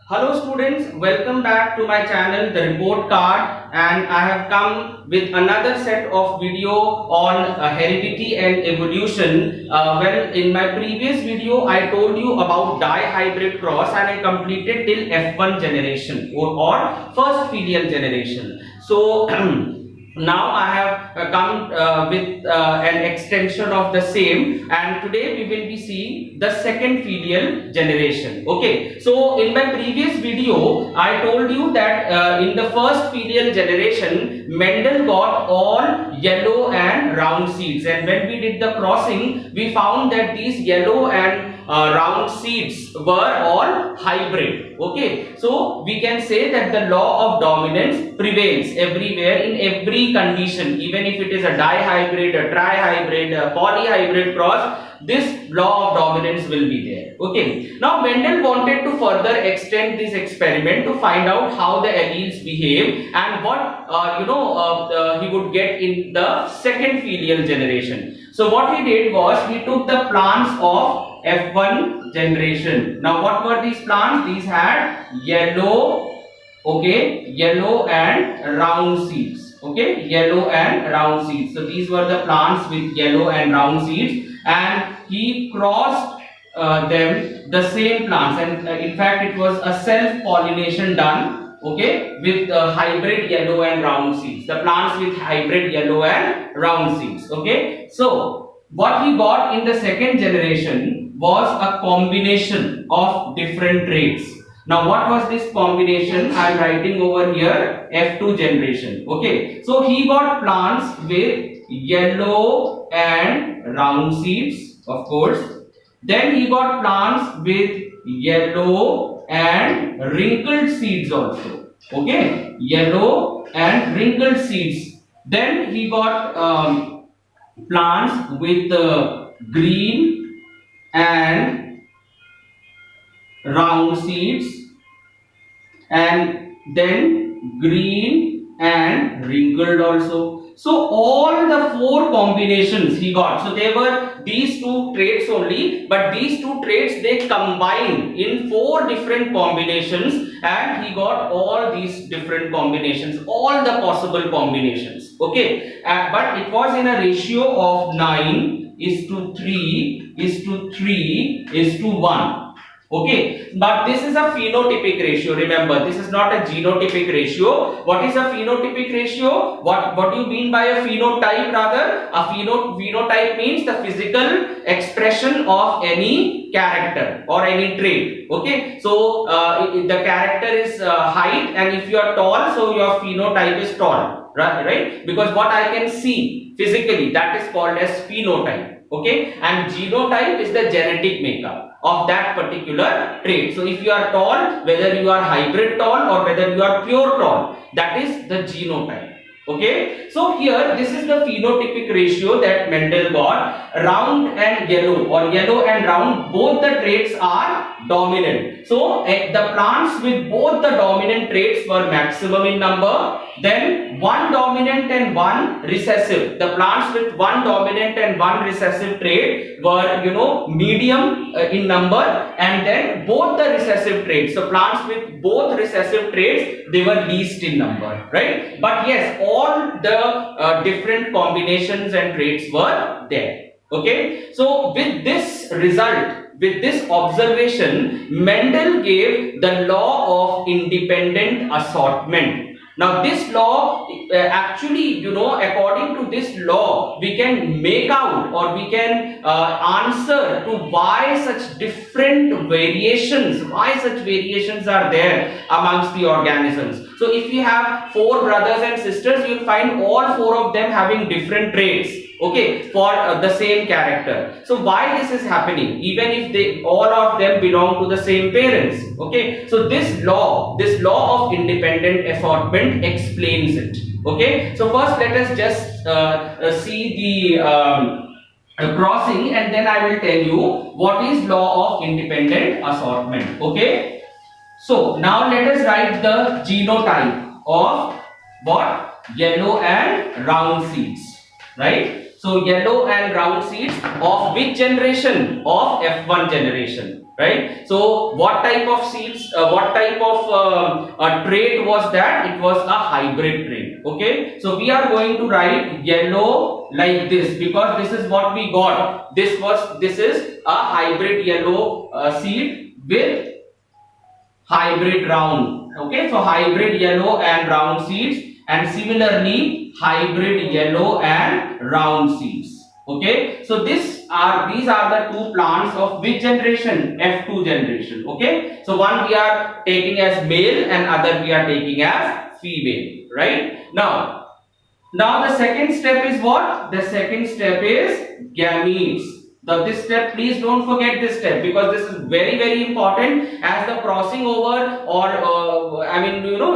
Hello students, welcome back to my channel The Report Card, and I have come with another set of video on heredity and evolution. Well, in my previous video I told you about dihybrid cross and I completed till F1 generation or first filial generation. So now I have come with an extension of the same, and today we will be seeing the second filial generation. Okay, so in my previous video I told you that in the first filial generation Mendel got all yellow and round seeds, and when we did the crossing we found that these yellow and round seeds were all hybrid. Okay, so we can say that the law of dominance prevails everywhere in every condition, even if it is a dihybrid, a trihybrid, a polyhybrid cross, this law of dominance will be there. Okay, now Mendel wanted to further extend this experiment to find out how the alleles behave and what he would get in the second filial generation. So what he did was he took the plants of F1 generation. Now what were these plants? These had yellow, okay, yellow and round seeds. Okay, yellow and round seeds. So these were the plants with yellow and round seeds, and he crossed them, the same plants, and in fact it was a self pollination done, okay, with hybrid yellow and round seeds, the plants with hybrid yellow and round seeds. Okay, so what he got in the second generation was a combination of different traits. Now what was this combination? I am writing over here F2 generation. Okay, so he got plants with yellow and round seeds, of course. Then he got plants with yellow and wrinkled seeds also. Okay, yellow and wrinkled seeds. Then he got plants with green and round seeds, and then green and wrinkled also. So all the four combinations he got. So they were these two traits only, but these two traits they combined in four different combinations, and he got all these different combinations, all the possible combinations. Okay, but it was in a ratio of 9:3:3:1. Okay, but this is a phenotypic ratio. Remember, this is not a genotypic ratio. What is a phenotypic ratio? What do you mean by a phenotype? Rather, a phenotype means the physical expression of any character or any trait. Okay, so the character is height, and if you are tall, so your phenotype is tall, right? Because what I can see physically, that is called as phenotype. Okay, and genotype is the genetic makeup of that particular trait. So if you are tall, whether you are hybrid tall or whether you are pure tall, that is the genotype. Okay, so here this is the phenotypic ratio that Mendel got. Round and yellow, or yellow and round, both the traits are dominant. So the plants with both the dominant traits were maximum in number. Then one dominant and one recessive. The plants with one dominant and one recessive trait were medium in number, and then both the recessive traits. So plants with both recessive traits, they were least in number, right? But yes, all the different combinations and traits were there. Okay, so with this result, with this observation, Mendel gave the law of independent assortment. Now this law, actually, according to this law, we can make out, or we can answer to why such different variations, why such variations are there amongst the organisms. So if we have four brothers and sisters, you will find all four of them having different traits, okay, for the same character. So why this is happening, even if all of them belong to the same parents? Okay, so this law of independent assortment explains it. Okay, so first let us just see the crossing, and then I will tell you what is law of independent assortment. Okay, so now let us write the genotype of what? Yellow and round seeds, right? So yellow and round seeds of which generation? Of F1 generation, right? So what type of seeds, what type of trait was that? It was a hybrid trait. Okay, so we are going to write yellow like this because this is what we got. This is a hybrid yellow seed with hybrid round. Okay, so hybrid yellow and round seeds, and similarly hybrid yellow and round seeds. Okay, so these are the two plants of which generation? F2 generation. Okay, so one we are taking as male and other we are taking as female, right? Now the second step is what? The second step is gametes. Now this step, please don't forget this step because this is very important, as the crossing over or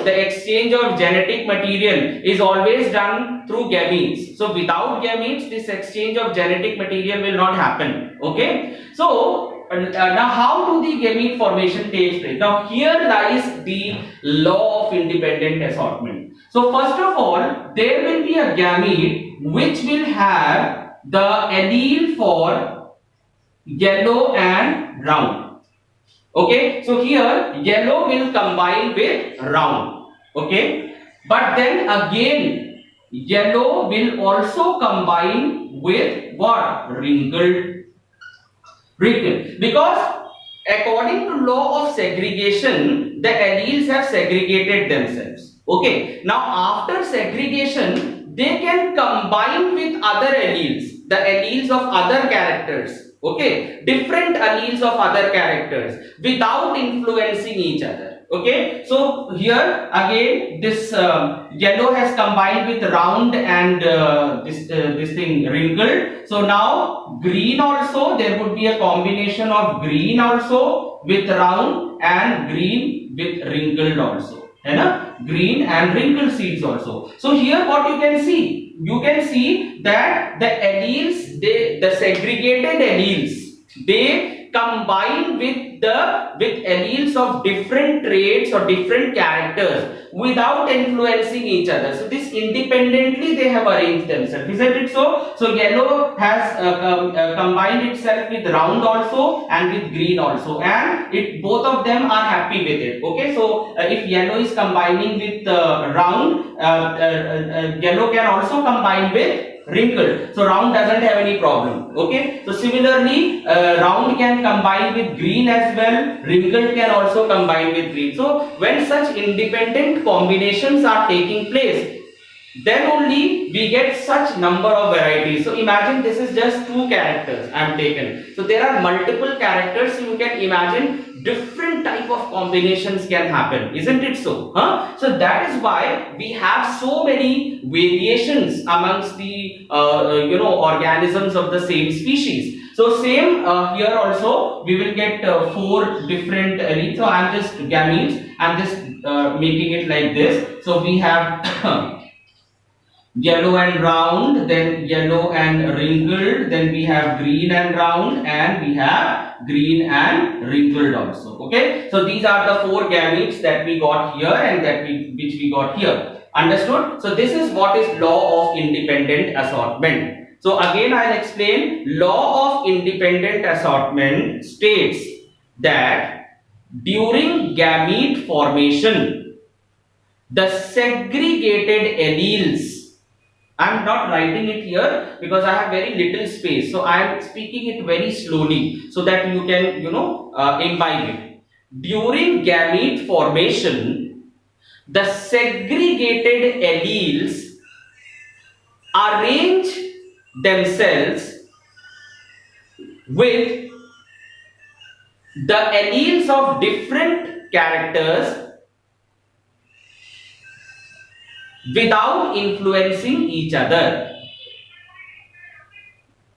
the exchange of genetic material is always done through gametes. So without gametes, this exchange of genetic material will not happen. Okay, so now how do the gamete formation takes place? Now here lies the law of independent assortment. So first of all, there will be a gamete which will have the allele for yellow and round. Okay, so here yellow will combine with round. Okay, but then again yellow will also combine with what? Wrinkled. Because according to law of segregation, the alleles have segregated themselves. Okay, now after segregation, they can combine with other alleles, the alleles of other characters. Okay, different alleles of other characters without influencing each other. Okay, so here again this yellow has combined with round and this thing wrinkled. So now green also, there would be a combination of green also with round and green with wrinkled also, and green and wrinkled seeds also. So here what you can see that the alleles, the segregated alleles, they combine with alleles of different traits or different characters without influencing each other. So this independently they have arranged themselves, isn't it so? So yellow has combined itself with round also and with green also, and both of them are happy with it. Okay, so if yellow is combining with round, yellow can also combine with wrinkled, so round doesn't have any problem. Okay, so similarly round can combine with green as well, wrinkled can also combine with green. So when such independent combinations are taking place, then only we get such number of varieties. So imagine this is just two characters I am taken, so there are multiple characters, so you can imagine different type of combinations can happen, isn't it so? So that is why we have so many variations amongst the organisms of the same species. So same here also we will get 4 different alleles. So I am just gametes, I am just making it like this. So we have yellow and round, then yellow and wrinkled, then we have green and round, and we have green and wrinkled also. Okay, so these are the 4 gametes that we got here and which we got here. Understood? So this is what is law of independent assortment. So again I'll explain. Law of independent assortment states that during gamete formation, the segregated alleles, I'm not writing it here because I have very little space, so I am speaking it very slowly so that you can imbibe it. During gamete formation, the segregated alleles arrange themselves with the alleles of different characters without influencing each other.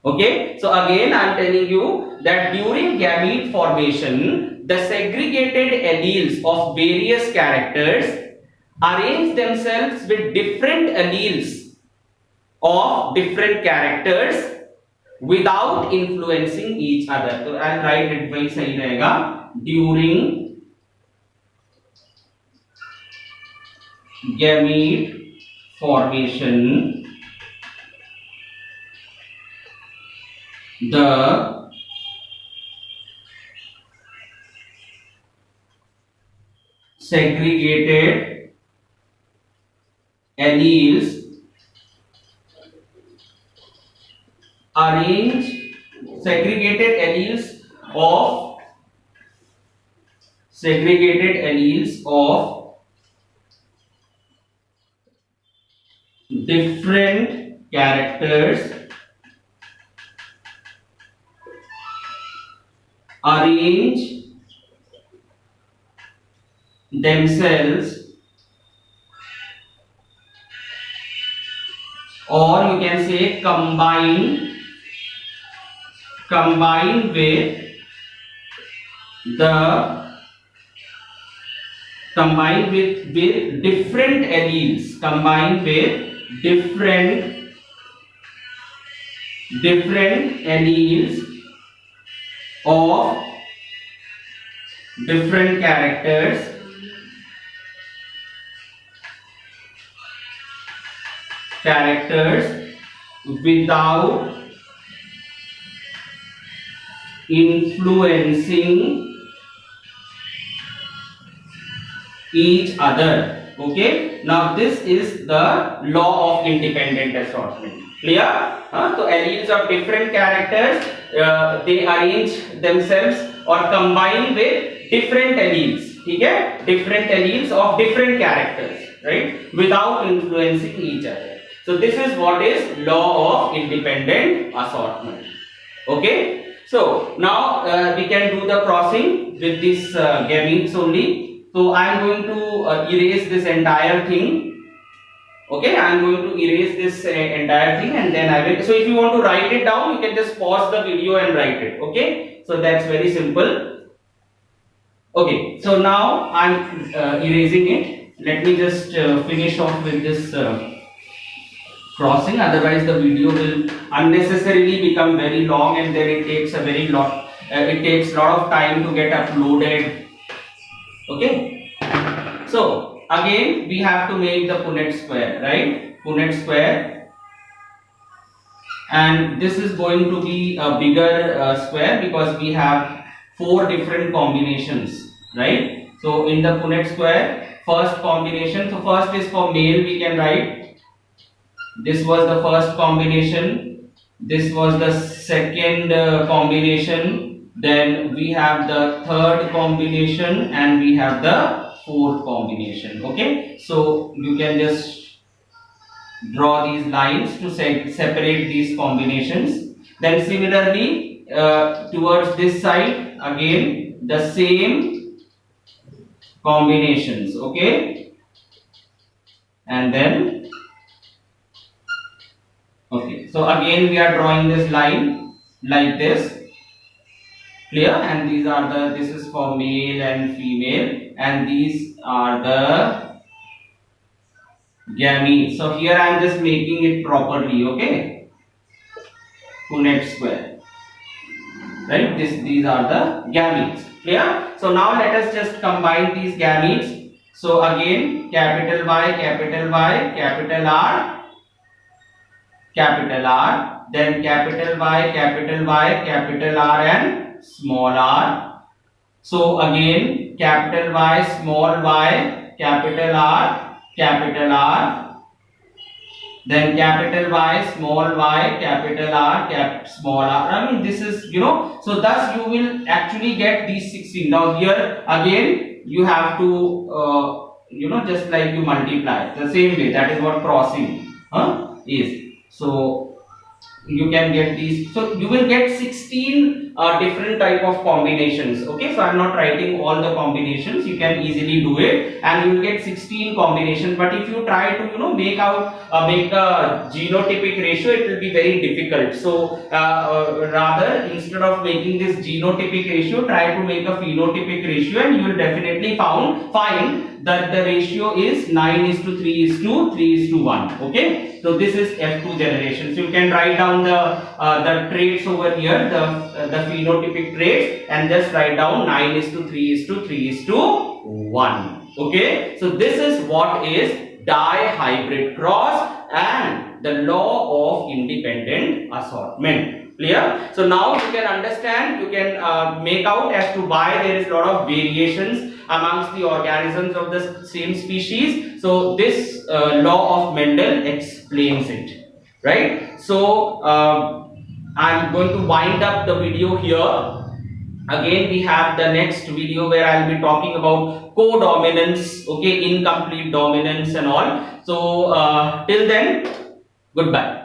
Okay, so again I am telling you that during gamete formation, the segregated alleles of various characters arrange themselves with different alleles of different characters without influencing each other. So I'll write it very sahi rahega. During gamete formation, The segregated alleles arrange segregated alleles of different characters arrange themselves, or you can say combine with the with different alleles, combine with different alleles of different characters without influencing each other. Okay, now this is the law of independent assortment. Clear? So alleles of different characters, they arrange themselves or combine with different alleles. Okay, different alleles of different characters, right, without influencing each other. So this is what is law of independent assortment. Okay, so now we can do the crossing with this gametes only. So I am going to erase this entire thing. Okay, I am going to erase this entire thing, and then I will. So if you want to write it down, you can just pause the video and write it. Okay, so that's very simple. Okay, so now I am erasing it. Let me just finish off with this crossing. Otherwise, the video will unnecessarily become very long, and then it takes a lot of time to get uploaded. Okay, so again we have to make the Punnett square, right? Punnett square, and this is going to be a bigger square because we have 4 different combinations, right? So in the Punnett square, first combination, so first is for male, we can write this was the first combination, this was the second combination, then we have the third combination, and we have the fourth combination. Okay, so you can just draw these lines to separate these combinations. Then similarly towards this side, again the same combinations. Okay, and then okay, so again we are drawing this line like this. Clear? And these are the, this is for male and female, and these are the gametes. So here I am just making it properly. Okay, Punnett square, right? These are the gametes. Clear? So now let us just combine these gametes. So again, capital Y, capital Y, capital R, then capital Y, capital Y, capital R, and small r. So again, capital Y, small y, capital R, then capital Y, small y, capital R, small r. I mean, this is, so thus you will actually get these 16. Now here again you have to just like you multiply the same way. That is what crossing is. So you can get these, so you will get 16 different type of combinations. Okay, so I am not writing all the combinations, you can easily do it, and you will get 16 combinations. But if you try to make a genotypic ratio, it will be very difficult. So rather, instead of making this genotypic ratio, try to make a phenotypic ratio, and you will definitely find that the ratio is 9:3:1. Okay, so this is F2 generation. So you can write down the traits over here, the phenotypic traits, and just write down 9:3:3:1. Okay, so this is what is dihybrid cross and the law of independent assortment. Clear? So now you can understand, you can make out as to why there is a lot of variations amongst the organisms of the same species. So this law of Mendel explains it, right? So I'm going to wind up the video here. Again, we have the next video where I'll be talking about co-dominance, okay, incomplete dominance and all. So till then, goodbye.